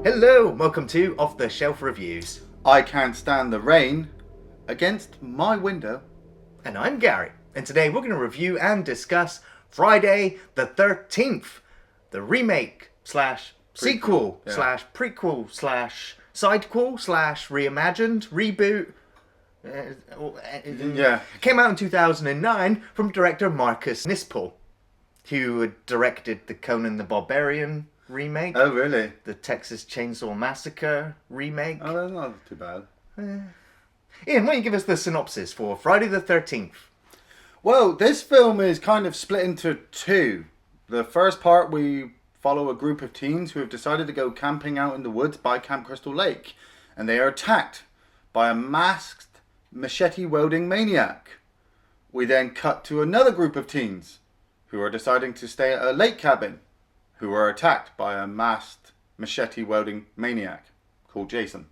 Hello, welcome to Off the Shelf Reviews. I can't stand the rain against my window. And I'm Gary, and today we're going to review and discuss Friday the 13th, the remake slash sequel slash prequel slash sidequel slash reimagined reboot. Came out in 2009 from director Marcus Nispel, who had directed the Conan the Barbarian remake. Oh, really? The Texas Chainsaw Massacre remake. Oh, that's not too bad. Ian, why don't you give us the synopsis for Friday the 13th? Well, this film is kind of split into two. The first part, we follow a group of teens who have decided to go camping out in the woods by Camp Crystal Lake. And they are attacked by a masked, machete-wielding maniac. We then cut to another group of teens who are deciding to stay at a lake cabin, who are attacked by a masked, machete-wielding maniac called Jason.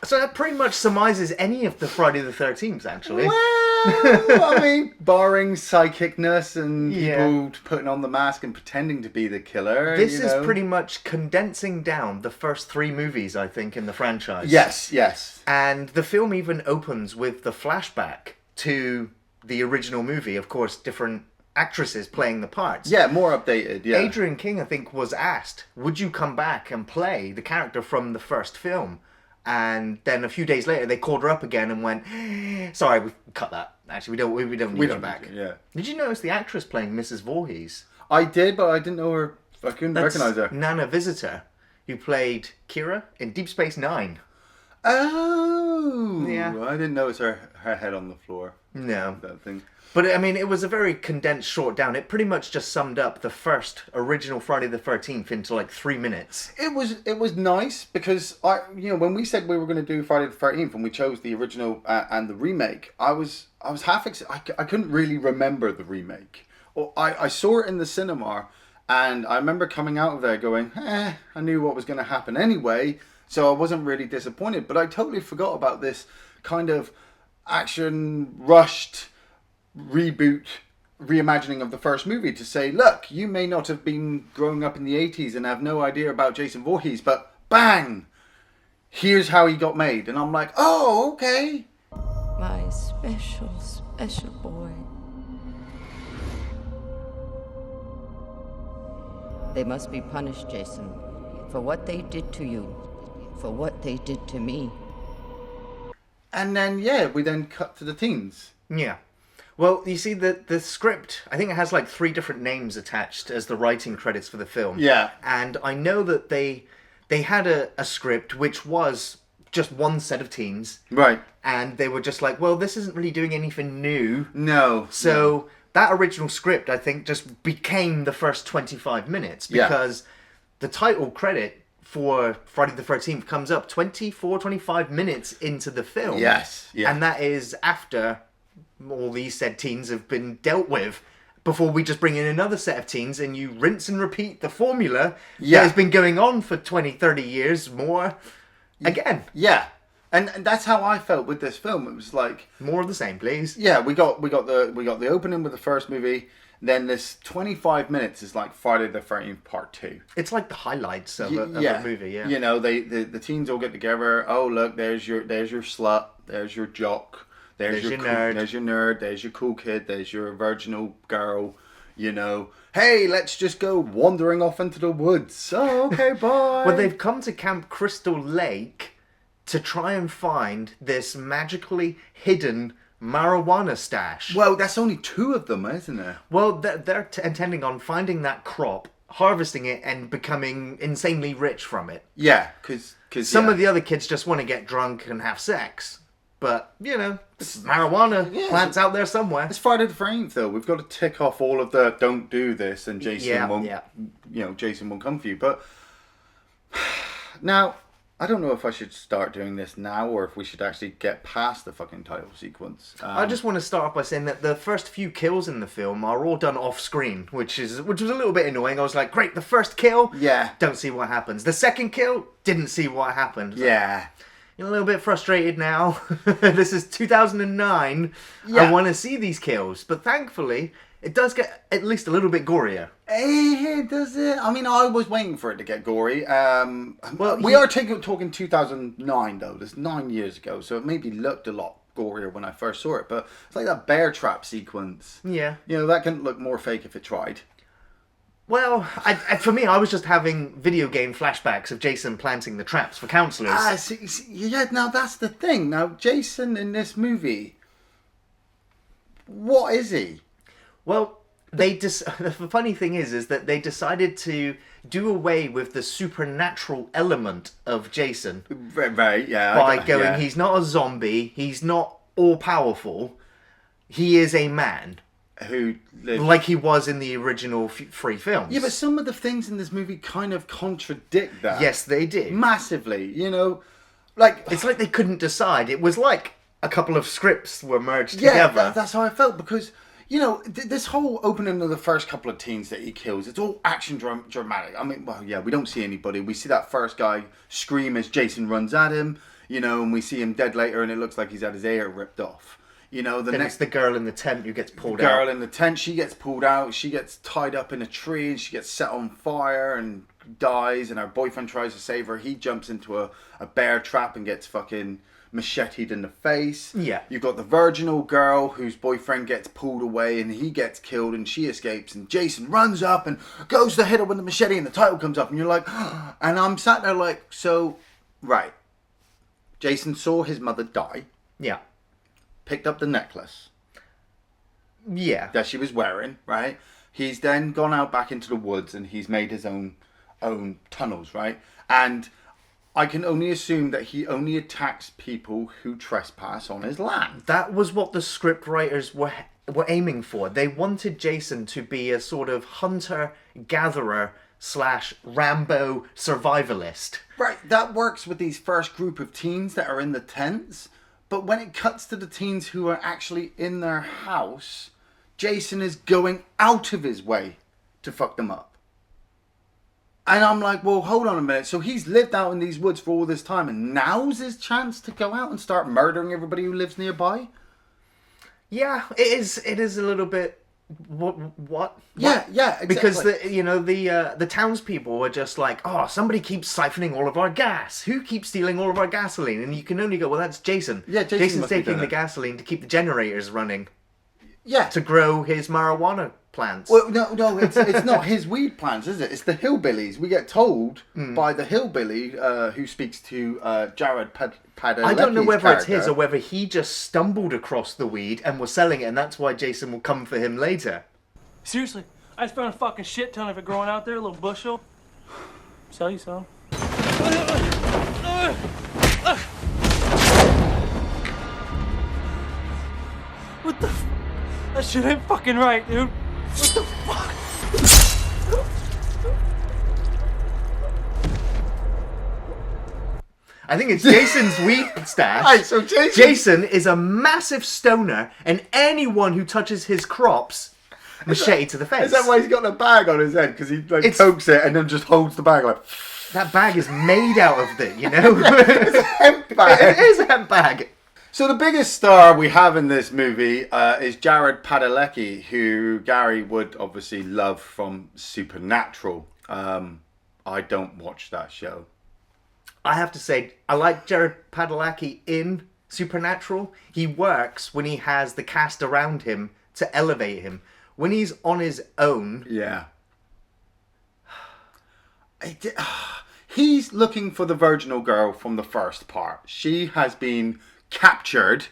So that pretty much surmises any of the Friday the 13th, actually. Well, I mean, barring psychicness and people putting on the mask and pretending to be the killer. This is pretty much condensing down the first three movies, I think, in the franchise. Yes. And the film even opens with the flashback to the original movie. Of course, different actresses playing the parts. Yeah, more updated, yeah. Adrian King, I think, was asked, would you come back and play the character from the first film? And then a few days later, they called her up again and went, sorry, we've cut that. Actually, we don't need her back. Yeah. Did you notice the actress playing Mrs. Voorhees? I did, but I didn't know her. I couldn't recognize her. Nana Visitor, who played Kira in Deep Space Nine. Oh! Yeah. I didn't notice her head on the floor. No. That thing. But, I mean, it was a very condensed short down. It pretty much just summed up the first original Friday the 13th into like 3 minutes. It was nice because when we said we were going to do Friday the 13th and we chose the original and the remake, I was half I couldn't really remember the remake. Or I saw it in the cinema and I remember coming out of there going, I knew what was going to happen anyway, so I wasn't really disappointed. But I totally forgot about this kind of action rushed reboot reimagining of the first movie to say, look, you may not have been growing up in the 80s and have no idea about Jason Voorhees, but bang, here's how he got made. And I'm like, oh, okay. My special boy. They must be punished, Jason, for what they did to you, for what they did to me. And then, we then cut to the teens. Yeah. Well, you see, the script, I think it has like 3 different names attached as the writing credits for the film. Yeah. And I know that they had a script which was just one set of teens. Right. And they were just like, well, this isn't really doing anything new. No. So that original script, I think, just became the first 25 minutes. Because the title credit for Friday the 13th comes up 25 minutes into the film. Yes. Yeah. And that is after all these said teens have been dealt with, before we just bring in another set of teens and you rinse and repeat the formula that has been going on for 20, 30 years more again. Yeah. And that's how I felt with this film. It was like more of the same, please. Yeah, we got the opening with the first movie. Then this 25 minutes is like Friday the 13th Part 2. It's like the highlights of a movie, yeah. You know, the teens all get together. Oh, look, there's your slut, there's your jock. There's your nerd. There's your nerd. There's your cool kid. There's your virginal girl. You know, hey, let's just go wandering off into the woods. Oh, okay, bye. Well, they've come to Camp Crystal Lake to try and find this magically hidden marijuana stash. Well, that's only 2 of them, isn't there? Well, they're intending on finding that crop, harvesting it, and becoming insanely rich from it. Yeah, because some of the other kids just want to get drunk and have sex. But, marijuana plants out there somewhere. It's Friday the 13th, though. We've got to tick off all of the don't do this and Jason won't come for you. But now, I don't know if I should start doing this now or if we should actually get past the fucking title sequence. I just want to start off by saying that the first few kills in the film are all done off screen, which was a little bit annoying. I was like, great, the first kill, don't see what happens. The second kill, didn't see what happened. Yeah. You're a little bit frustrated now. This is 2009. I want to see these kills. But thankfully, it does get at least a little bit gorier. Does it? I mean, I was waiting for it to get gory. Well, we are talking 2009 though. That's 9 years ago, so it maybe looked a lot gorier when I first saw it. But it's like that bear trap sequence. Yeah. You know, that couldn't look more fake if it tried. Well, for me, I was just having video game flashbacks of Jason planting the traps for counsellors. Yeah, now that's the thing. Now, Jason in this movie, what is he? Well, the funny thing is that they decided to do away with the supernatural element of Jason. Right, yeah. By going, he's not a zombie, he's not all-powerful, he is a man. Who lived... Like he was in the original 3 films. Yeah, but some of the things in this movie kind of contradict that. Yes, they did. Massively, you know. Like, it's like they couldn't decide. It was like a couple of scripts were merged together. Yeah, that's how I felt because, you know, this whole opening of the first couple of teens that he kills, it's all action dramatic. I mean, well, yeah, we don't see anybody. We see that first guy scream as Jason runs at him, you know, and we see him dead later and it looks like he's had his ear ripped off. You know, then it's the girl in the tent who gets pulled out. Girl in the tent, she gets pulled out. She gets tied up in a tree and she gets set on fire and dies. And her boyfriend tries to save her. He jumps into a bear trap and gets fucking macheted in the face. Yeah. You've got the virginal girl whose boyfriend gets pulled away and he gets killed and she escapes. And Jason runs up and goes to hit her with the machete and the title comes up and you're like, and I'm sat there like, so, right. Jason saw his mother die. Yeah. Picked up the necklace. Yeah. That she was wearing, right? He's then gone out back into the woods and he's made his own tunnels, right? And I can only assume that he only attacks people who trespass on his land. That was what the script writers were aiming for. They wanted Jason to be a sort of hunter-gatherer / Rambo survivalist. Right, that works with these first group of teens that are in the tents. But when it cuts to the teens who are actually in their house, Jason is going out of his way to fuck them up. And I'm like, well, hold on a minute. So he's lived out in these woods for all this time and now's his chance to go out and start murdering everybody who lives nearby? Yeah, it is a little bit... What? Yeah, exactly. Because the townspeople were just like, oh, somebody keeps siphoning all of our gas. Who keeps stealing all of our gasoline? And you can only go, well, that's Jason. Yeah, Jason's taking the gasoline to keep the generators running. Yeah. To grow his marijuana plants. Well, no, it's not his weed plants, is it? It's the hillbillies. We get told by the hillbilly who speaks to Jared Padalecki's I don't know whether character. it's his or whether he just stumbled across the weed and was selling it, and that's why Jason will come for him later. Seriously, I just found a fucking shit ton of it growing out there, a little bushel. Sell you some. What the? That shit ain't fucking right, dude. What the fuck? I think it's Jason's weed stash. Right, so Jason is a massive stoner, and anyone who touches his crops, machete to the face. Is that why he's got a bag on his head? Because he pokes it and then just holds the bag like... That bag is made out of it, you know? It's a hemp bag. It is a hemp bag. So the biggest star we have in this movie is Jared Padalecki, who Gary would obviously love from Supernatural. I don't watch that show. I have to say, I like Jared Padalecki in Supernatural. He works when he has the cast around him to elevate him. When he's on his own... Yeah. He's looking for the virginal girl from the first part. She has been captured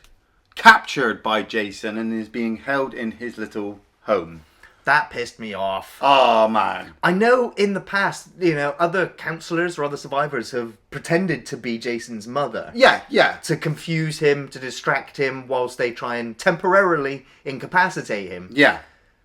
by Jason and is being held in his little home. That pissed me off. Oh, man. I know in the past, other counselors or other survivors have pretended to be Jason's mother. Yeah. To confuse him, to distract him, whilst they try and temporarily incapacitate him. Yeah.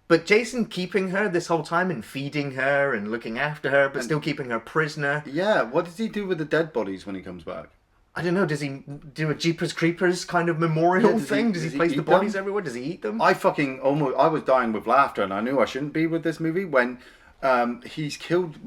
But Jason keeping her this whole time and feeding her and looking after her, but still keeping her prisoner. Yeah, what does he do with the dead bodies when he comes back? I don't know, does he do a Jeepers Creepers kind of memorial thing? Does he place the bodies everywhere? Does he eat them? I was dying with laughter, and I knew I shouldn't be with this movie when he's killed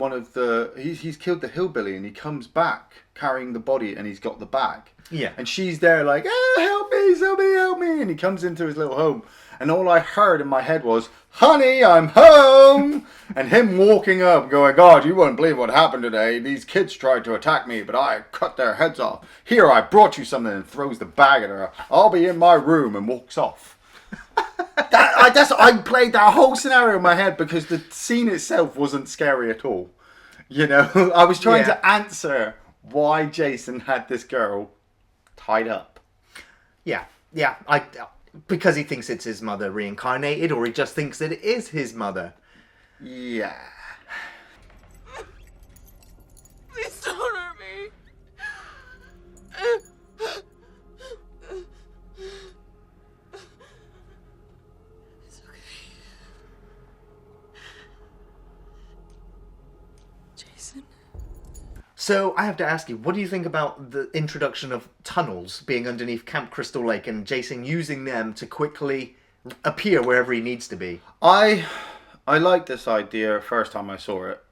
he's killed the hillbilly, and he comes back carrying the body, and he's got the bag. Yeah. And she's there like, help me, somebody help me. And he comes into his little home, And all I heard in my head was, "Honey, I'm home!" And him walking up going, "God, you won't believe what happened today. These kids tried to attack me, but I cut their heads off. Here, I brought you something," and throws the bag at her. "I'll be in my room," and walks off. I played that whole scenario in my head because the scene itself wasn't scary at all. You know, I was trying to answer why Jason had this girl tied up. Yeah. Because he thinks it's his mother reincarnated, or he just thinks that it is his mother. Yeah. Please don't hurt me. It's okay. Jason? So I have to ask you, what do you think about the introduction of tunnels being underneath Camp Crystal Lake and Jason using them to quickly appear wherever he needs to be? I liked this idea first time I saw it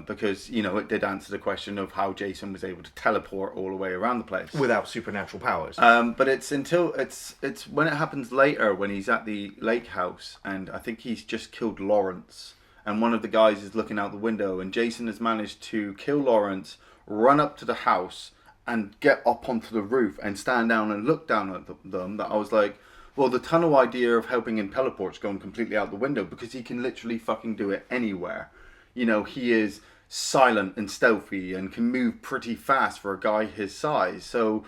because, you know, it did answer the question of how Jason was able to teleport all the way around the place. Without supernatural powers. But it's when it happens later when he's at the lake house and I think he's just killed Lawrence. And one of the guys is looking out the window, and Jason has managed to kill Lawrence, run up to the house, and get up onto the roof and stand down and look down at them. That I was like, well, the tunnel idea of helping him teleport's gone completely out the window because he can literally fucking do it anywhere. You know, he is silent and stealthy and can move pretty fast for a guy his size. So,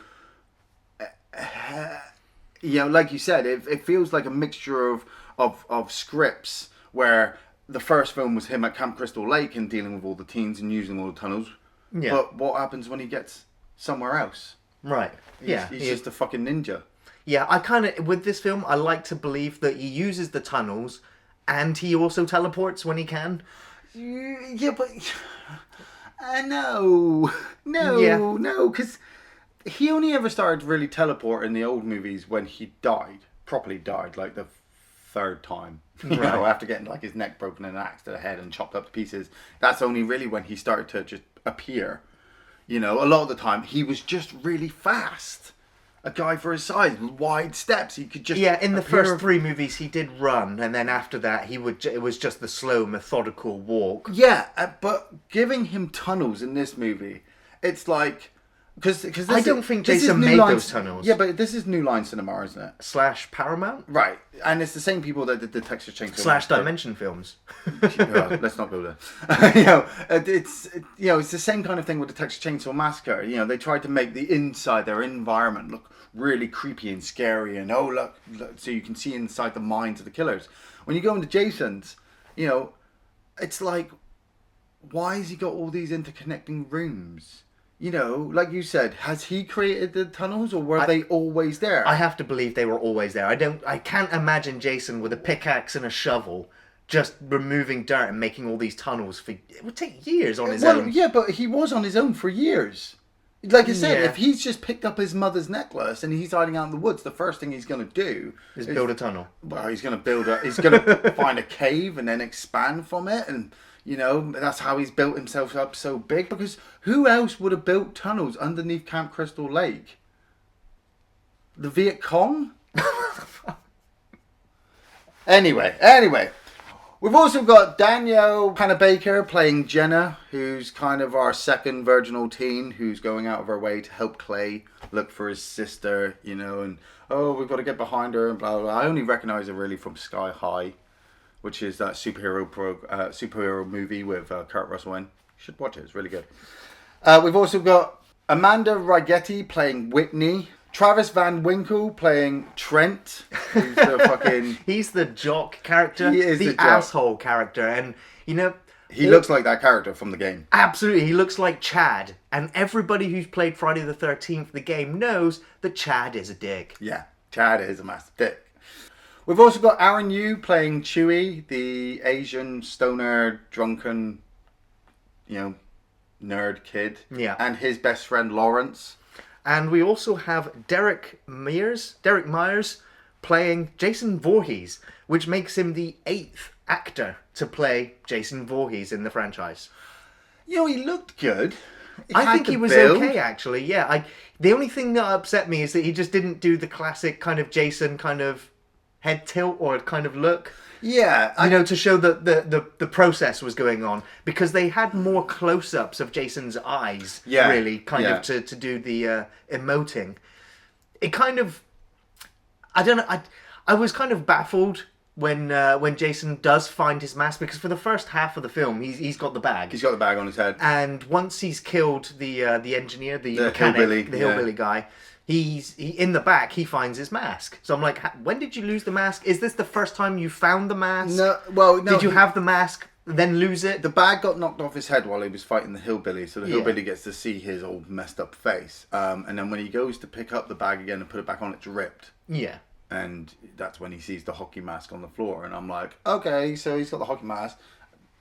you know, like you said, it feels like a mixture of scripts where the first film was him at Camp Crystal Lake and dealing with all the teens and using all the tunnels. Yeah. But what happens when he gets somewhere else? Right. He's just a fucking ninja. Yeah, I kind of, with this film, I like to believe that he uses the tunnels and he also teleports when he can. Yeah, but... no, because he only ever started to really teleport in the old movies when he properly died, like the third time. You know, after getting like his neck broken and an axe to the head and chopped up to pieces. That's only really when he started to just appear. You know, a lot of the time he was just really fast. A guy for his size, wide steps. He could just in the first three movies he did run, and then after that it was just the slow, methodical walk. Yeah, but giving him tunnels in this movie, it's like because I don't think Jason made those tunnels. Yeah, but this is New Line Cinema, isn't it? / Paramount, right? And it's the same people that did the Texas / Chainsaw Dimension Films. Let's not go there. You know, it's the same kind of thing with the Texas Chainsaw Massacre. You know, they tried to make the inside, their environment, look really creepy and scary, and look, so you can see inside the minds of the killers. When you go into Jason's, you know, it's like, why has he got all these interconnecting rooms? You know, like you said, has he created the tunnels, or were they always there? I have to believe they were always there. I can't imagine Jason with a pickaxe and a shovel just removing dirt and making all these tunnels. It would take years on his own. Yeah, but he was on his own for years. Like I said, if he's just picked up his mother's necklace and he's hiding out in the woods, the first thing he's going to do is build a tunnel. Well, he's going to find a cave and then expand from it, and you know, that's how he's built himself up so big. Because who else would have built tunnels underneath Camp Crystal Lake? The Viet Cong? Anyway. We've also got Danielle Panabaker playing Jenna, who's kind of our second virginal teen, who's going out of her way to help Clay look for his sister, you know, and, we've got to get behind her, and blah, blah, blah. I only recognise her really from Sky High, which is that superhero movie with Kurt Russell in. You should watch it, it's really good. We've also got Amanda Righetti playing Whitney, Travis Van Winkle playing Trent, who's the fucking... He's the jock character. He is the jock. Asshole character, and, you know... He looks like that character from the game. Absolutely, he looks like Chad, and everybody who's played Friday the 13th, the game, knows that Chad is a dick. Yeah, Chad is a massive dick. We've also got Aaron Yu playing Chewie, the Asian stoner, drunken, you know, nerd kid. Yeah. And his best friend Lawrence. And we also have Derek Myers playing Jason Voorhees, which makes him the 8th actor to play Jason Voorhees in the franchise. You know, he looked good. I think he was okay, actually. Yeah, the only thing that upset me is that he just didn't do the classic kind of Jason kind of head tilt or kind of look. Yeah, To show that the process was going on, because they had more close-ups of Jason's eyes, really, kind of to do the emoting. It kind of, I don't know, I was kind of baffled when Jason does find his mask, because for the first half of the film, he's got the bag. He's got the bag on his head. And once he's killed the engineer, the mechanic, hillbilly, the hillbilly guy, he in the back, he finds his mask. So I'm like, when did you lose the mask? Is this the first time you found the mask? No, Did you have the mask, then lose it? The bag got knocked off his head while he was fighting the hillbilly, so the hillbilly gets to see his old messed up face. And then when he goes to pick up the bag again and put it back on, it's ripped. Yeah. And that's when he sees the hockey mask on the floor. And I'm like, okay, so he's got the hockey mask.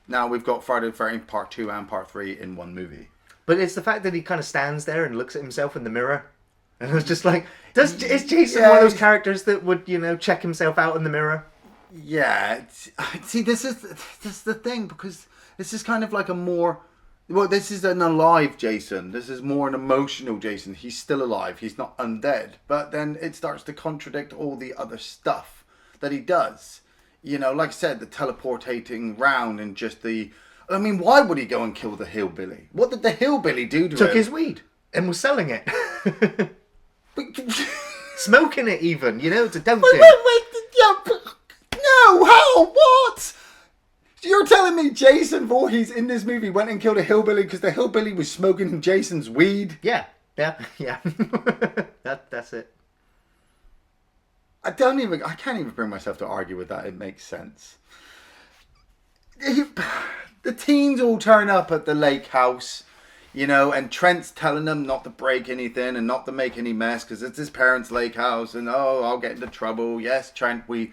Now we've got Friday the 13th Part 2 and Part 3 in one movie. But it's the fact that he kind of stands there and looks at himself in the mirror. And I was just like, is Jason one of those characters that would, check himself out in the mirror? Yeah. See, this is the thing, because this is kind of like a more... Well, this is an alive Jason. This is more an emotional Jason. He's still alive. He's not undead. But then it starts to contradict all the other stuff that he does. Like I said, the teleportating round and just the... I mean, why would he go and kill the hillbilly? What did the hillbilly do to him? Took his weed and was selling it. Smoking it even, to don't do. No, how? What? You're telling me Jason Voorhees in this movie went and killed a hillbilly because the hillbilly was smoking Jason's weed? Yeah. That's it. I can't even bring myself to argue with that. It makes sense. The teens all turn up at the lake house, and Trent's telling them not to break anything and not to make any mess because it's his parents' lake house, and I'll get into trouble. Yes, Trent, we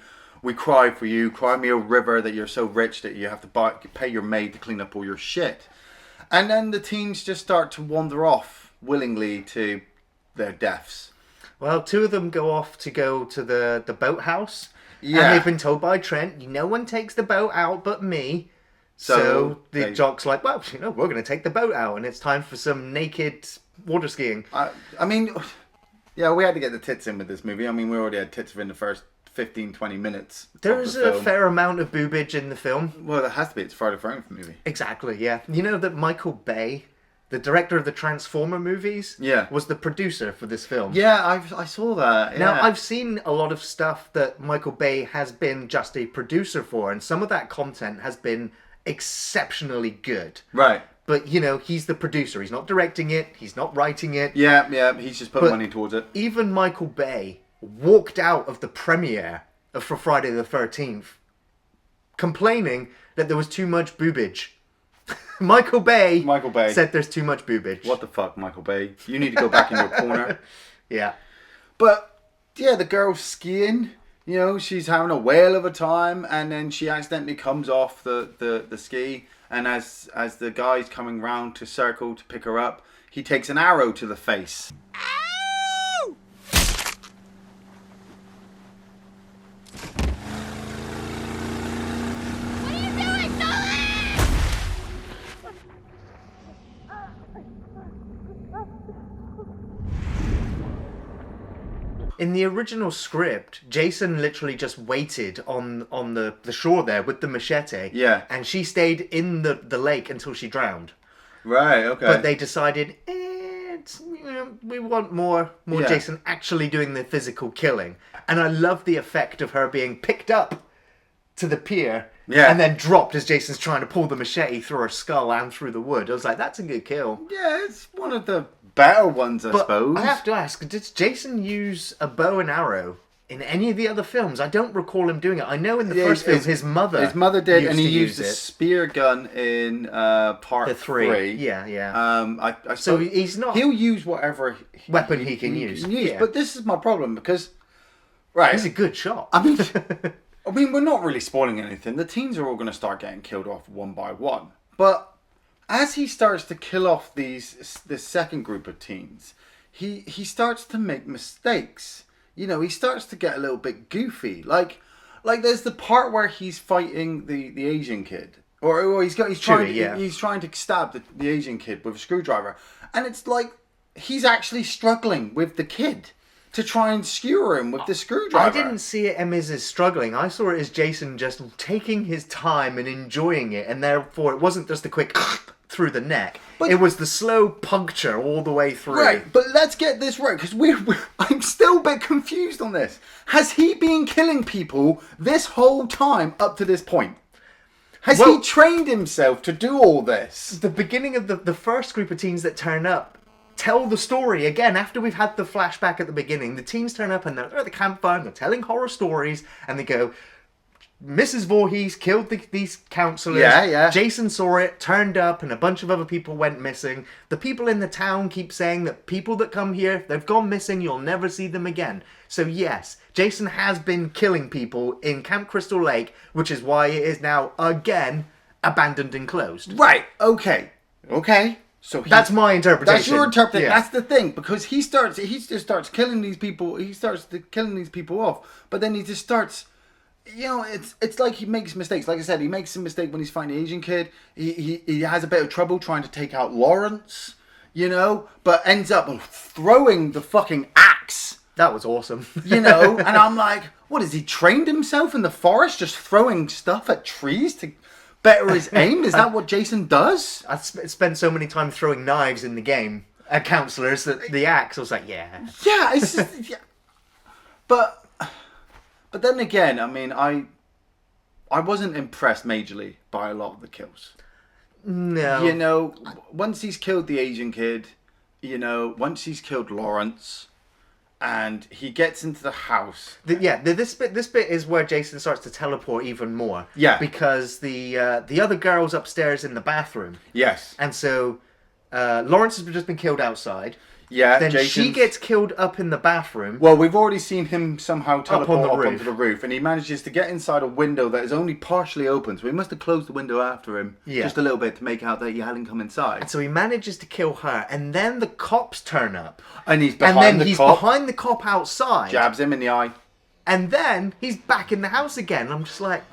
cry for you. Cry me a river that you're so rich that you have to pay your maid to clean up all your shit. And then the teens just start to wander off willingly to their deaths. Well, two of them go off to the boathouse. Yeah. And they've been told by Trent, no one takes the boat out but me. So the jock's like, well, we're going to take the boat out, and it's time for some naked water skiing. I mean, yeah, we had to get the tits in with this movie. I mean, we already had tits in the first 15, 20 minutes. There's a fair amount of boobage in the film. Well, there has to be. It's Friday the 13th movie. Exactly, yeah. You know that Michael Bay, the director of the Transformer movies, was the producer for this film. Yeah, I saw that. Yeah. Now, I've seen a lot of stuff that Michael Bay has been just a producer for, and some of that content has been exceptionally good. Right. But, he's the producer. He's not directing it. He's not writing it. Yeah, he's just putting money towards it. Even Michael Bay walked out of the premiere for Friday the 13th complaining that there was too much boobage. Michael Bay said there's too much boobage. What the fuck, Michael Bay? You need to go back in your corner. Yeah. But, yeah, the girl's skiing. She's having a whale of a time, and then she accidentally comes off the ski, and as the guy's coming round to circle to pick her up, he takes an arrow to the face. Ow! What are you doing, Sully? In the original script, Jason literally just waited on the shore there with the machete. Yeah. And she stayed in the lake until she drowned. Right, okay. But they decided, we want more Jason actually doing the physical killing. And I love the effect of her being picked up to the pier and then dropped as Jason's trying to pull the machete through her skull and through the wood. I was like, that's a good kill. Yeah, it's one of the better ones, I suppose. I have to ask, did Jason use a bow and arrow in any of the other films? I don't recall him doing it. I know in the first film his mother did, and he used a spear gun in part 3. Yeah. So he's not... He'll use whatever weapon he can use. Yeah. But this is my problem, because... Right. He's a good shot. I mean, we're not really spoiling anything. The teens are all going to start getting killed off one by one. But as he starts to kill off this second group of teens, he starts to make mistakes. He starts to get a little bit goofy. Like there's the part where he's fighting the Asian kid, or he's trying to stab the Asian kid with a screwdriver, and it's like he's actually struggling with the kid. to try and skewer him with the screwdriver. I didn't see it as struggling. I saw it as Jason just taking his time and enjoying it, and therefore it wasn't just a quick through the neck. It was the slow puncture all the way through. Right, but let's get this right, because I'm still a bit confused on this. Has he been killing people this whole time up to this point? Has he trained himself to do all this? The beginning of the first group of teens that turn up tell the story again after we've had the flashback at the beginning. The teens turn up and they're at the campfire and they're telling horror stories, and they go, Mrs. Voorhees killed these counselors. Yeah. Jason saw it, turned up, and a bunch of other people went missing. The people in the town keep saying that people that come here, if they've gone missing, you'll never see them again. So yes, Jason has been killing people in Camp Crystal Lake, which is why it is now, again, abandoned and closed. Right, okay. So that's my interpretation. That's your interpretation. Yeah. That's the thing, because he just starts killing these people. He starts killing these people off, but then he just starts. You know, it's like he makes mistakes. Like I said, he makes a mistake when he's fighting the Asian kid. He has a bit of trouble trying to take out Lawrence. You know, but ends up throwing the fucking axe. That was awesome. You know, and I'm like, what, has he trained himself in the forest just throwing stuff at trees to better his aim? Is that what Jason does? I spent so many times throwing knives in the game at counselors that the axe, I was like, yeah. Yeah, it's just, yeah. But then again, I mean, I wasn't impressed majorly by a lot of the kills. No. You know, once he's killed the Asian kid, you know, once he's killed Lawrence, and he gets into the house. This bit is where Jason starts to teleport even more. Yeah. Because the other girl's upstairs in the bathroom. Yes. And so Lawrence has just been killed outside. Yeah, Then Jason's... she gets killed up in the bathroom. Well, we've already seen him somehow teleport on the up roof. onto the roof, and he manages to get inside a window that is only partially open, so he must have closed the window after him just a little bit to make out that he hadn't come inside. And so he manages to kill her, and then the cops turn up. And he's behind behind the cop outside. Jabs him in the eye. And then he's back in the house again. I'm just like...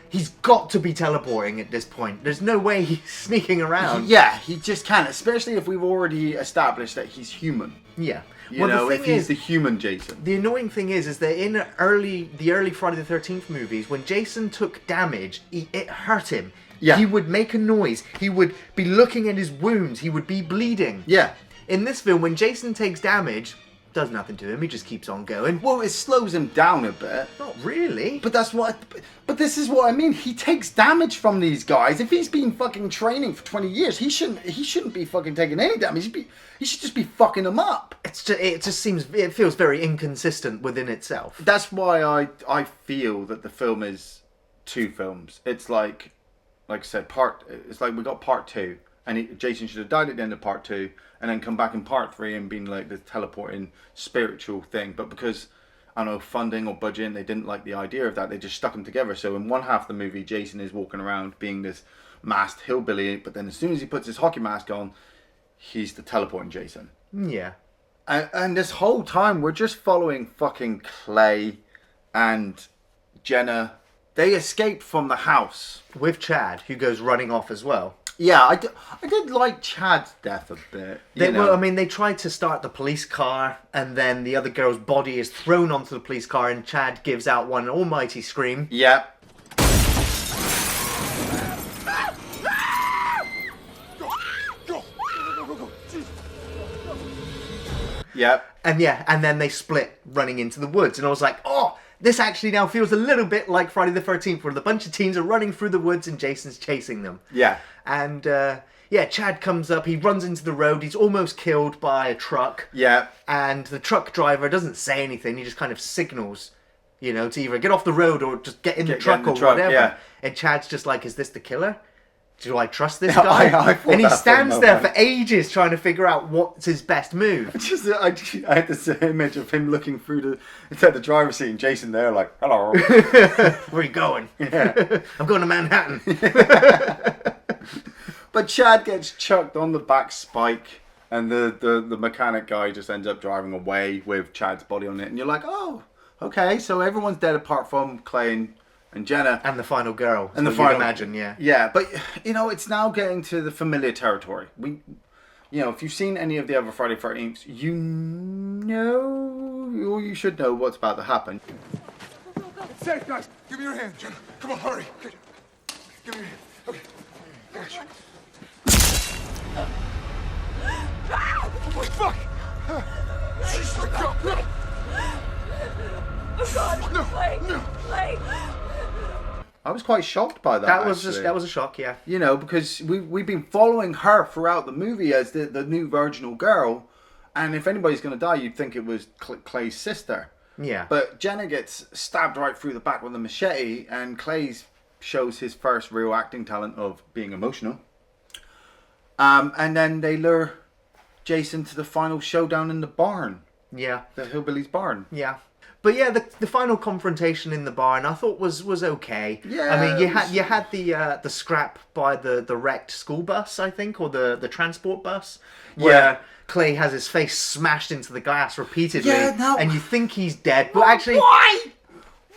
He's got to be teleporting at this point. There's no way he's sneaking around. Yeah, he just can't, especially if we've already established that he's human. Yeah. You know, if he's the human Jason. The annoying thing is that in the early Friday the 13th movies, when Jason took damage, it hurt him. Yeah. He would make a noise. He would be looking at his wounds. He would be bleeding. Yeah. In this film, when Jason takes damage, does nothing to him. He just keeps on going. Well, it slows him down a bit. Not really. But this is what I mean. He takes damage from these guys. If he's been fucking training for 20 years, he shouldn't be fucking taking any damage. He should just be fucking them up. It feels very inconsistent within itself. That's why I feel that the film is two films. It's like I said, it's like we got part 2, and Jason should have died at the end of part 2, and then come back in part 3 and been like the teleporting spiritual thing. But because, I don't know, funding or budgeting, they didn't like the idea of that. They just stuck them together. So in one half of the movie, Jason is walking around being this masked hillbilly, but then as soon as he puts his hockey mask on, he's the teleporting Jason. Yeah. And this whole time, we're just following fucking Clay and Jenna. They escape from the house. With Chad, who goes running off as well. Yeah, I did like Chad's death a bit. They tried to start the police car, and then the other girl's body is thrown onto the police car, and Chad gives out one almighty scream. Yeah. Yep. And then they split running into the woods, and I was like, oh, this actually now feels a little bit like Friday the 13th, where the bunch of teens are running through the woods and Jason's chasing them. Yeah. And, Chad comes up, he runs into the road, he's almost killed by a truck. Yeah. And the truck driver doesn't say anything, he just kind of signals, to either get off the road or just get in the truck or whatever. Yeah. And Chad's just like, is this the killer? Do I trust this guy? And he stands there for ages trying to figure out what's his best move. I had this image of him looking through the driver's seat and Jason there like, hello. Where are you going? Yeah. I'm going to Manhattan. But Chad gets chucked on the back spike, and the mechanic guy just ends up driving away with Chad's body on it. And you're like, oh, okay, so everyone's dead apart from Clay and Jenna. And the final girl. And the final... imagine, yeah. Yeah, but, it's now getting to the familiar territory. If you've seen any of the other Friday 13th, you know, or you should know what's about to happen. It's safe, guys. Give me your hand, Jenna. Come on, hurry. Give me your hand. Okay. Got you. Oh, fuck! She's like, go! Oh God! No! I was quite shocked by that. That was actually. a shock, yeah. You know, because we've been following her throughout the movie as the new virginal girl, and if anybody's going to die, you'd think it was Clay's sister. Yeah. But Jenna gets stabbed right through the back with a machete, and Clay's shows his first real acting talent of being emotional. And then they lure Jason to the final showdown in the barn, Yeah. the hillbilly's barn. Yeah. But yeah, the final confrontation in the barn I thought was okay. Yeah, I mean, it was- you had the scrap by the wrecked school bus, I think, or the transport bus, where Yeah. Clay has his face smashed into the glass repeatedly, Yeah, no. and you think he's dead, but actually Why?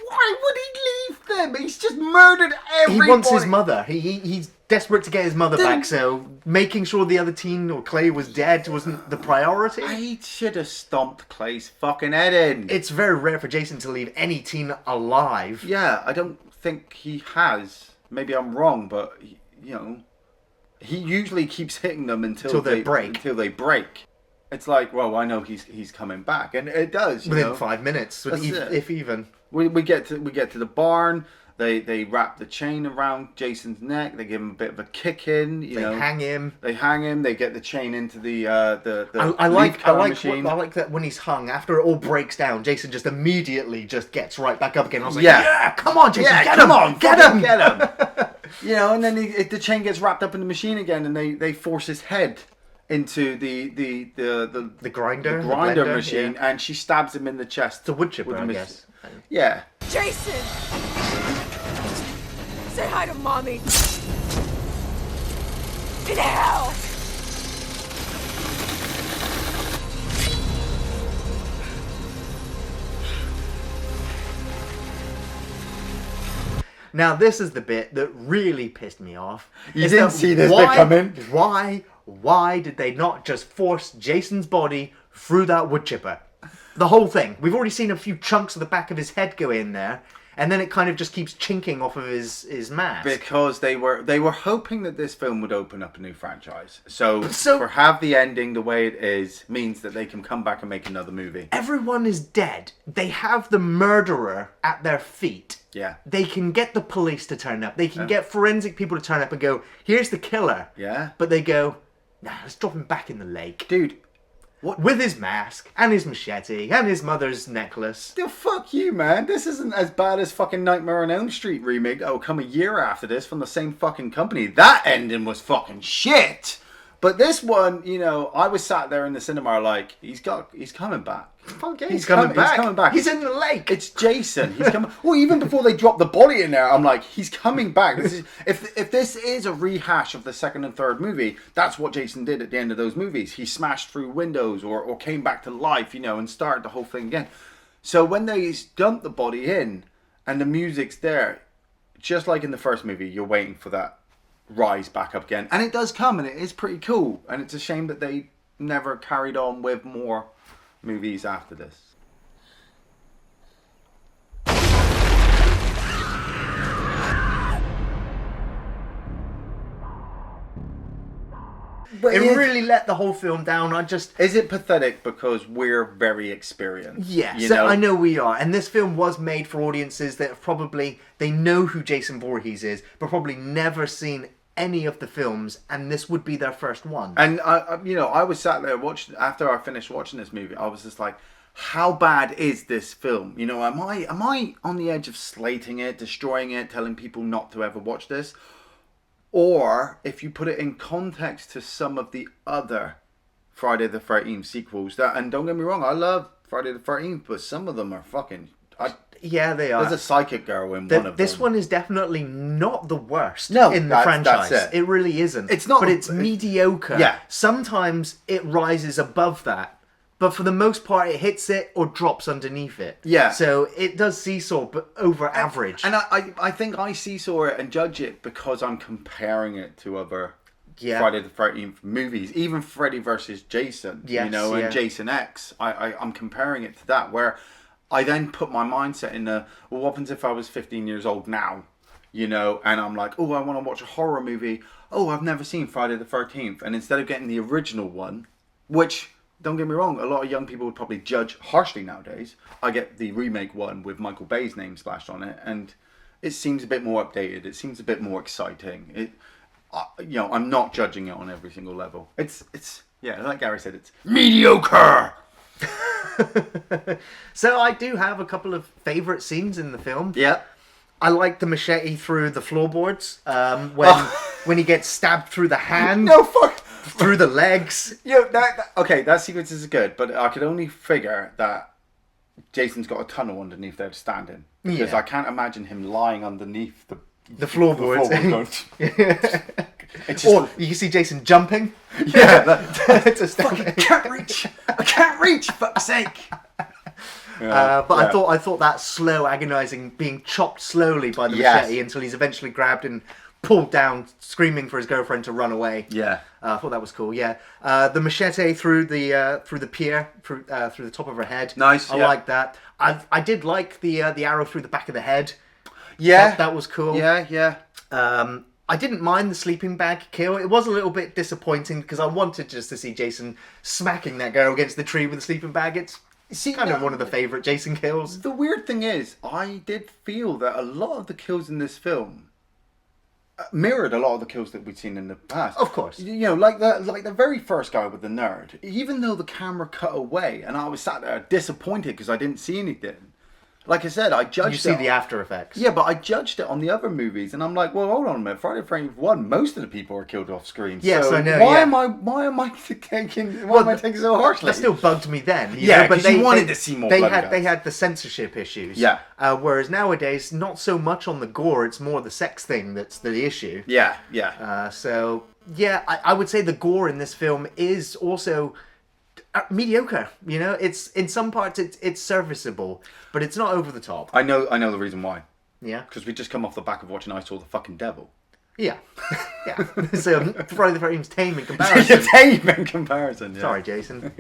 Why would he leave them? He's just murdered he everybody. wants his mother. He's desperate to get his mother Then- back, so making sure the other teen or Clay was dead wasn't the priority. He should have stomped Clay's fucking head in. It's very rare for Jason to leave any teen alive. Yeah, I don't think he has. Maybe I'm wrong, but he usually keeps hitting them until they break. Until they break. It's like, well, I know he's coming back, and it does. Within 5 minutes, That's it. if even. We get to the barn. They wrap the chain around Jason's neck. They give him a bit of a kick in. They hang him. They hang him. They get the chain into the I like machine. that when he's hung, after it all breaks down, Jason just immediately just gets right back up again. I was like, Yeah. yeah, come on, Jason, get come him, on, get fucking him. get him. And then the chain gets wrapped up in the machine again, and they force his head into the grinder, the grinder blender, machine, yeah. and she stabs him in the chest. The wood chipper, with the I mach- guess. Yeah. Jason! Say hi to Mommy! In hell! Now this is the bit that really pissed me off. You Is didn't that see this bit coming? Why did they not just force Jason's body through that wood chipper? The whole thing. We've already seen a few chunks of the back of his head go in there, and then it kind of just keeps chinking off of his mask. Because they were hoping that this film would open up a new franchise. So So- have the ending the way it is means that they can come back and make another movie. Everyone is dead. They have the murderer at their feet. Yeah. They can get the police to turn up. They can get forensic people to turn up and go, here's the killer. Yeah. But they go, nah, let's drop him back in the lake. Dude, With his mask, and his machete, and his mother's necklace. the fuck you, man. This isn't as bad as fucking Nightmare on Elm Street remake that will come a year after this from the same fucking company. That ending was fucking shit. But this one, I was sat there in the cinema like, he's coming back. Fuck yeah, He's coming back. He's coming back. He's in the lake. It's Jason. He's coming. Well, even before they drop the body in there, I'm like, he's coming back. This is if this is a rehash of the second and third movie, that's what Jason did at the end of those movies. He smashed through windows or came back to life, and started the whole thing again. So when they dump the body in and the music's there, just like in the first movie, you're waiting for that rise back up again, and it does come, and it is pretty cool. And it's a shame that they never carried on with more movies after this. But It really let the whole film down. Is it pathetic because we're very experienced? Yes, I know we are. And this film was made for audiences that they know who Jason Voorhees is, but probably never seen any of the films, and this would be their first one. And I was sat there watching after I finished watching this movie. I was just like, how bad is this film? Am I on the edge of slating it, destroying it, telling people not to ever watch this? Or if you put it in context to some of the other Friday the 13th sequels, and don't get me wrong, I love Friday the 13th, but some of them are fucking. Yeah, they are. There's a psychic girl in one of them. This one is definitely not the worst No, in the that's franchise. it. It really isn't. It's not, but it's mediocre. Yeah. Sometimes it rises above that, but for the most part, it hits it or drops underneath it. Yeah. So it does seesaw, but over average. And I think I seesaw it and judge it because I'm comparing it to other Friday the 13th movies, even Freddy versus Jason, Yes, and Jason X. I'm comparing it to that, where I then put my mindset in what happens if I was 15 years old now, and I'm like, oh, I want to watch a horror movie. Oh, I've never seen Friday the 13th. And instead of getting the original one, which, don't get me wrong, a lot of young people would probably judge harshly nowadays, I get the remake one with Michael Bay's name splashed on it, and it seems a bit more updated. It seems a bit more exciting. I'm not judging it on every single level. It's like Gary said, it's mediocre. So I do have a couple of favourite scenes in the film. Yeah. I like the machete through the floorboards when he gets stabbed through the hand. No, fuck. Through the legs. That sequence is good, but I could only figure that Jason's got a tunnel underneath there to stand in. Because I can't imagine him lying underneath the floorboards. It's just, or you can see Jason jumping. Yeah. I can't reach. I can't reach, for fuck's sake. But I thought that slow, agonising, being chopped slowly by the machete until he's eventually grabbed and pulled down, screaming for his girlfriend to run away. Yeah. I thought that was cool. Yeah. The machete through the pier, through the top of her head. Nice. I like that. I did like the arrow through the back of the head. Yeah. That was cool. Yeah. I didn't mind the sleeping bag kill. It was a little bit disappointing because I wanted just to see Jason smacking that girl against the tree with a sleeping bag. It's kind of one of the favourite Jason kills. The weird thing is, I did feel that a lot of the kills in this film mirrored a lot of the kills that we'd seen in the past. Of course. Like the very first guy with the nerd, even though the camera cut away and I was sat there disappointed because I didn't see anything. Like I said, I judged You see the after effects. Yeah, but I judged it on the other movies, and I'm like, well, hold on a minute. Friday the 13th 1, most of the people are killed off screen. Yes, so I know. Why am I taking so harshly? That still bugged me then. But you wanted to see more blood guts. They had the censorship issues. Yeah. Whereas nowadays, not so much on the gore. It's more the sex thing that's the issue. Yeah. I would say the gore in this film is also mediocre. It's in some parts it's serviceable, but it's not over the top. I know the reason why. Yeah, because we just come off the back of watching I Saw the Fucking Devil. Yeah. So Friday the 13th tame in comparison. Tame in comparison. Yeah. Sorry, Jason.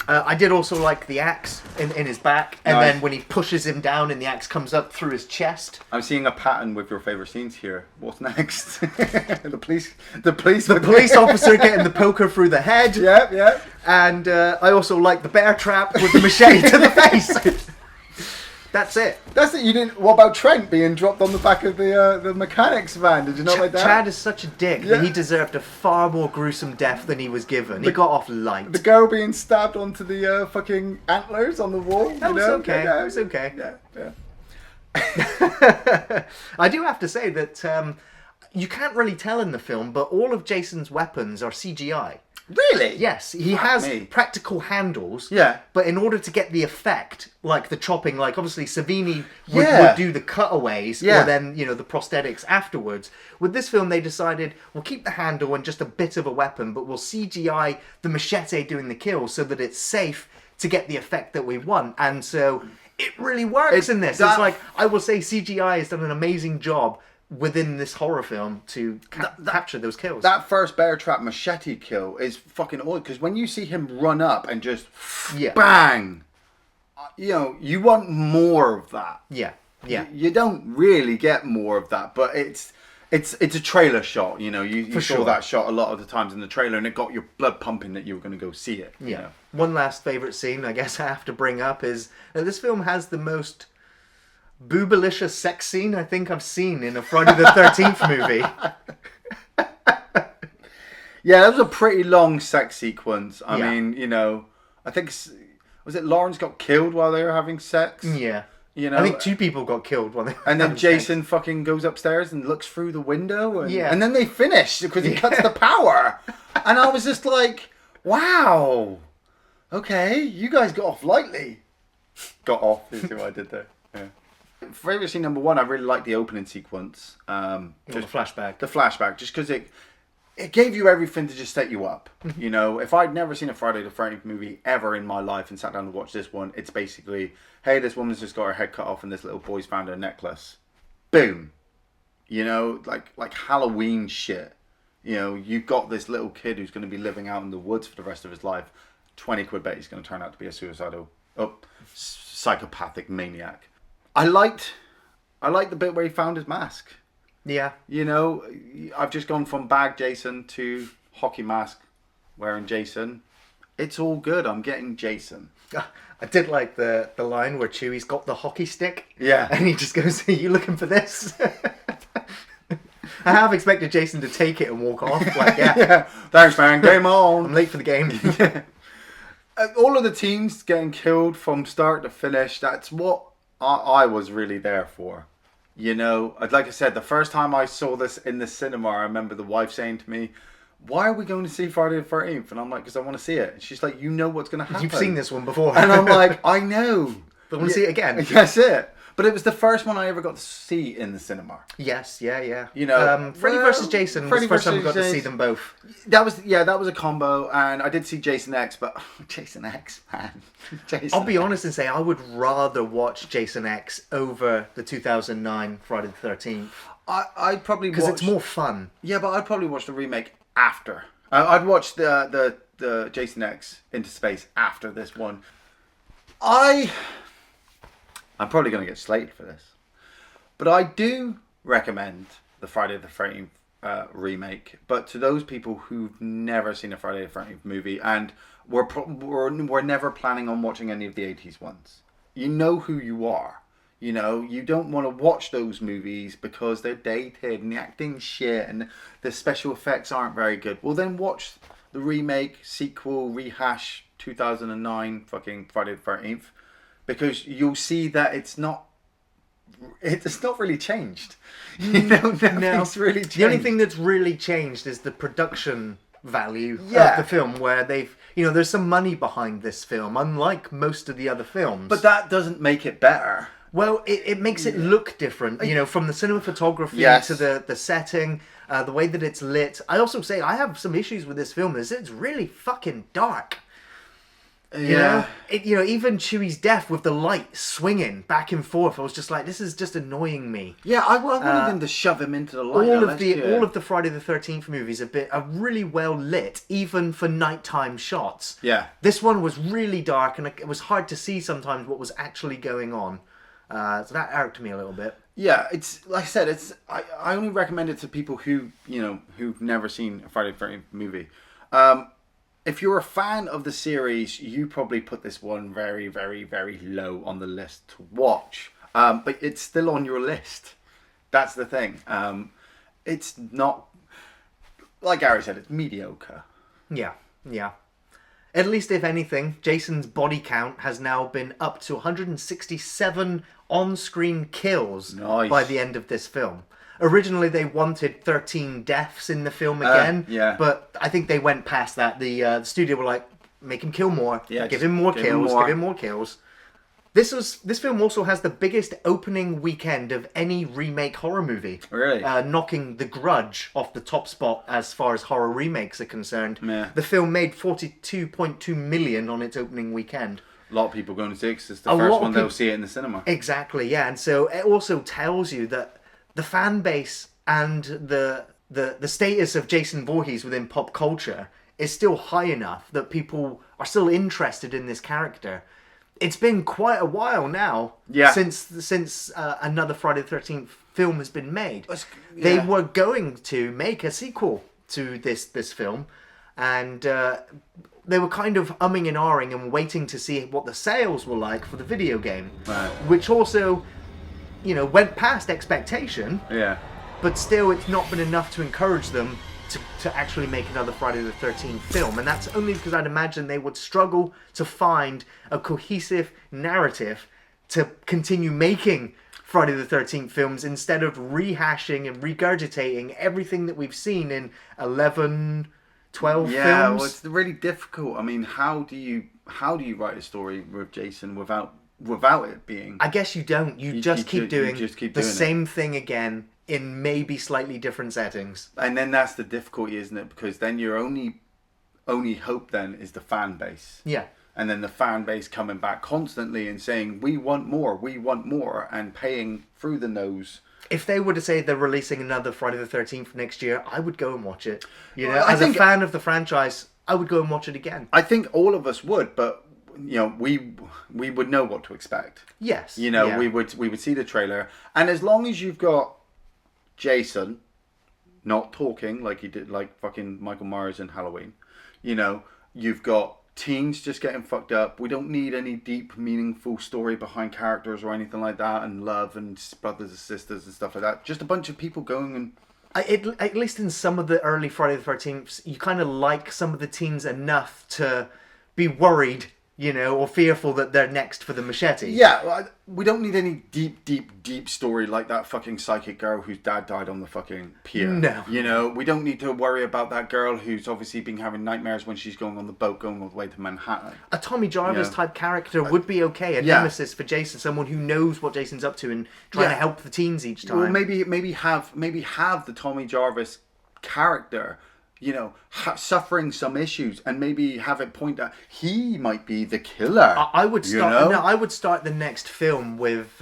I did also like the axe in his back, and then when he pushes him down and the axe comes up through his chest. I'm seeing a pattern with your favourite scenes here. What's next? The police officer getting the poker through the head. Yeah. And I also like the bear trap with the machete to the face. That's it. You didn't. What about Trent being dropped on the back of the mechanic's van? Did you not like that? Chad is such a dick that he deserved a far more gruesome death than he was given. He got off light. The girl being stabbed onto the fucking antlers on the wall. That was okay. That was okay. Yeah. I do have to say that you can't really tell in the film, but all of Jason's weapons are CGI. Really? Yes, he has practical handles. Yeah. But in order to get the effect, like the chopping, like obviously Savini would do the cutaways or then, the prosthetics afterwards. With this film, they decided, we'll keep the handle and just a bit of a weapon, but we'll CGI the machete doing the kill so that it's safe to get the effect that we want. And so it really works in this. It's like, I will say CGI has done an amazing job within this horror film to capture those kills. That first bear trap machete kill is fucking odd, because when you see him run up and just bang, you want more of that. Yeah. You don't really get more of that, but it's a trailer shot. You saw that shot a lot of the times in the trailer, and it got your blood pumping that you were going to go see it. Yeah. One last favourite scene I guess I have to bring up is that this film has the most boobalicious sex scene I think I've seen in a Friday the 13th movie. Yeah, that was a pretty long sex sequence. I mean, I think, was it Lawrence got killed while they were having sex? Yeah. I think 2 people got killed while they were and then having Jason sex. fucking goes upstairs and looks through the window. And then they finish because he cuts the power. And I was just like, wow. Okay, you guys got off lightly. Got off, is what I did there. Yeah. Favourite scene number 1, I really like the opening sequence. The flashback. The flashback, just because it gave you everything to just set you up. If I'd never seen a Friday the 13th movie ever in my life and sat down to watch this one, it's basically, hey, this woman's just got her head cut off and this little boy's found her necklace. Boom. Like Halloween shit. You know, you've got this little kid who's going to be living out in the woods for the rest of his life. 20 quid bet he's going to turn out to be a psychopathic maniac. I liked the bit where he found his mask. Yeah. You know, I've just gone from bag Jason to hockey mask wearing Jason. It's all good. I'm getting Jason. I did like the line where Chewie's got the hockey stick. Yeah. And he just goes, "Are you looking for this?" I have expected Jason to take it and walk off. Like, yeah. Thanks, man. Game on. I'm late for the game. Yeah. All of the teams getting killed from start to finish, that's what I was really there for. You know, like I said, the first time I saw this in the cinema, I remember the wife saying to me, "Why are we going to see Friday the 13th? And I'm like, "Because I want to see it." And she's like, "You know what's going to happen. You've seen this one before." And I'm like, "I know. But I want to see it again. That's it." But it was the first one I ever got to see in the cinema. Yes, yeah. You know, Freddy vs. Jason was the first time we got to Jason. see them both. That was a combo, and I did see Jason X, but Jason X, man. Jason I'll be X. honest and say I would rather watch Jason X over the 2009 Friday the 13th. I'd probably Because watch... it's more fun. Yeah, but I'd probably watch the remake after. I'd watch the Jason X Into Space after this one. I'm probably going to get slated for this. But I do recommend the Friday the 13th remake. But to those people who've never seen a Friday the 13th movie and were never planning on watching any of the 80s ones, you know who you are. You know, you don't want to watch those movies because they're dated and the acting's shit and the special effects aren't very good. Well, then watch the remake, sequel, rehash 2009 fucking Friday the 13th. Because you'll see that it's not really changed. You know, nothing's really changed. The only thing that's really changed is the production value of the film, where there's some money behind this film, unlike most of the other films. But that doesn't make it better. Well, it makes it look different, you know, from the cinematography to the setting, the way that it's lit. I also say I have some issues with this film, is it's really fucking dark. Yeah. You know, even Chewie's death with the light swinging back and forth, I was just like, this is just annoying me. Yeah, I wanted them to shove him into the light. All of the Friday the 13th movies are really well lit, even for nighttime shots. Yeah. This one was really dark, and it was hard to see sometimes what was actually going on. So that irked me a little bit. Yeah, it's like I said, I only recommend it to people who've never seen a Friday the 13th movie. If you're a fan of the series, you probably put this one very, very, very low on the list to watch. But it's still on your list. That's the thing. It's not, like Gary said, it's mediocre. Yeah. At least, if anything, Jason's body count has now been up to 167 on-screen kills by the end of this film. Originally, they wanted 13 deaths in the film again, but I think they went past that. The studio were like, make him kill more, give him more kills. This film also has the biggest opening weekend of any remake horror movie. Really? Knocking The Grudge off the top spot as far as horror remakes are concerned. Yeah. The film made 42.2 million on its opening weekend. A lot of people going to see it 'cause it's the first one they'll see it in the cinema. Exactly, yeah. And so it also tells you that the fan base and the status of Jason Voorhees within pop culture is still high enough that people are still interested in this character. It's been quite a while now since another Friday the 13th film has been made. They were going to make a sequel to this film, and they were kind of umming and ahhing and waiting to see what the sales were like for the video game, which also, you know, went past expectation. Yeah. But still, it's not been enough to encourage them to actually make another Friday the 13th film. And that's only because I'd imagine they would struggle to find a cohesive narrative to continue making Friday the 13th films instead of rehashing and regurgitating everything that we've seen in 11, 12 films. Yeah, well, it's really difficult. I mean, how do you write a story with Jason without it being... I guess you don't. You just keep doing the same it. thing again in maybe slightly different settings. And then that's the difficulty, isn't it? Because then your only hope then is the fan base. Yeah. And then the fan base coming back constantly and saying, we want more, and paying through the nose If they were to say they're releasing another Friday the 13th next year, I would go and watch it. You know, Well, as a fan of the franchise, I would go and watch it again. I think all of us would, but you know, we would know what to expect. Yes. You know, yeah. we would see the trailer, and as long as you've got Jason not talking like he did, like fucking Michael Myers in Halloween, you know, you've got teens just getting fucked up. We don't need any deep, meaningful story behind characters or anything like that, and love and brothers and sisters and stuff like that. Just a bunch of people going and. At least in some of the early Friday the 13th, you kind of like some of the teens enough to be worried, you know, or fearful that they're next for the machete. Yeah, well, we don't need any deep story like that fucking psychic girl whose dad died on the fucking pier. No. You know, we don't need to worry about that girl who's obviously been having nightmares when she's going on the boat going all the way to Manhattan. A Tommy Jarvis Yeah. type character would be okay. A yeah. nemesis for Jason, someone who knows what Jason's up to and trying to help the teens each time. Well, maybe have the Tommy Jarvis character, you know, suffering some issues, and maybe have it point out he might be the killer. I would start. You know? No, I would start the next film with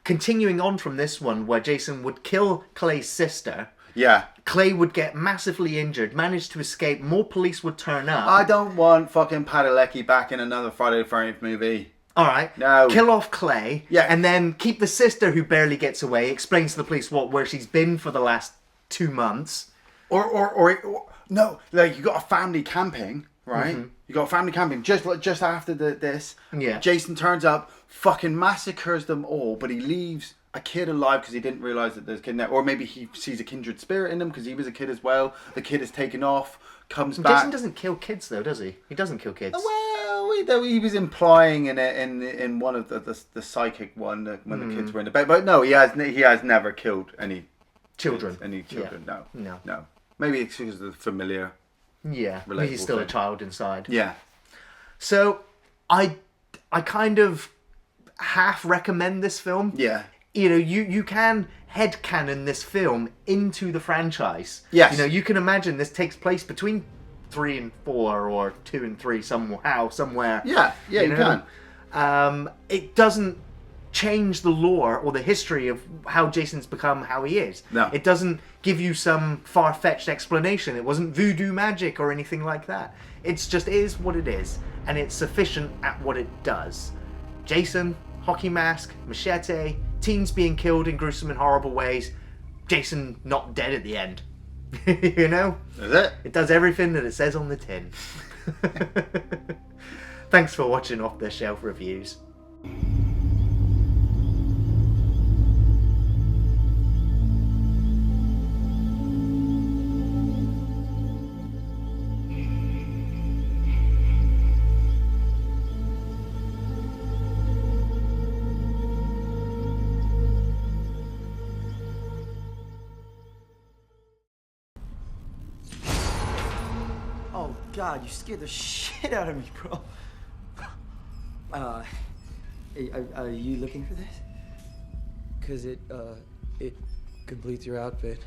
continuing on from this one, where Jason would kill Clay's sister. Yeah. Clay would get massively injured, manage to escape. More police would turn up. I don't want fucking Padalecki back in another Friday the 13th movie. All right. No. Kill off Clay. Yeah. And then keep the sister who barely gets away. Explains to the police where she's been for the last 2 months. Or no, like you got a family camping, right? Mm-hmm. You got a family camping just after this. Yeah. Jason turns up, fucking massacres them all, but he leaves a kid alive because he didn't realize that there's a kid there, or maybe he sees a kindred spirit in them because he was a kid as well. The kid is taken off, comes back. Jason doesn't kill kids though, does he? He doesn't kill kids. Well, he was implying in it in one of the psychic one when the kids were in the bed, but no, he has never killed any Children. kids, any children. Yeah. No. Maybe it's because of the familiar. Yeah. Relatable He's still a thing. child inside. Yeah. So, I kind of half recommend this film. Yeah. You know, you can headcanon this film into the franchise. Yes. You know, you can imagine this takes place between 3 and 4 or 2 and 3 somewhere. Yeah, you can. It doesn't change the lore or the history of how Jason's become how he is. No. It doesn't give you some far-fetched explanation. It wasn't voodoo magic or anything like that. It's just is what it is, and it's sufficient at what it does. Jason, hockey mask, machete, teens being killed in gruesome and horrible ways, Jason not dead at the end. You know? Is it? It does everything that it says on the tin. Thanks for watching Off the Shelf Reviews. Oh God, you scared the shit out of me, bro. Are you looking for this? Cause it completes your outfit.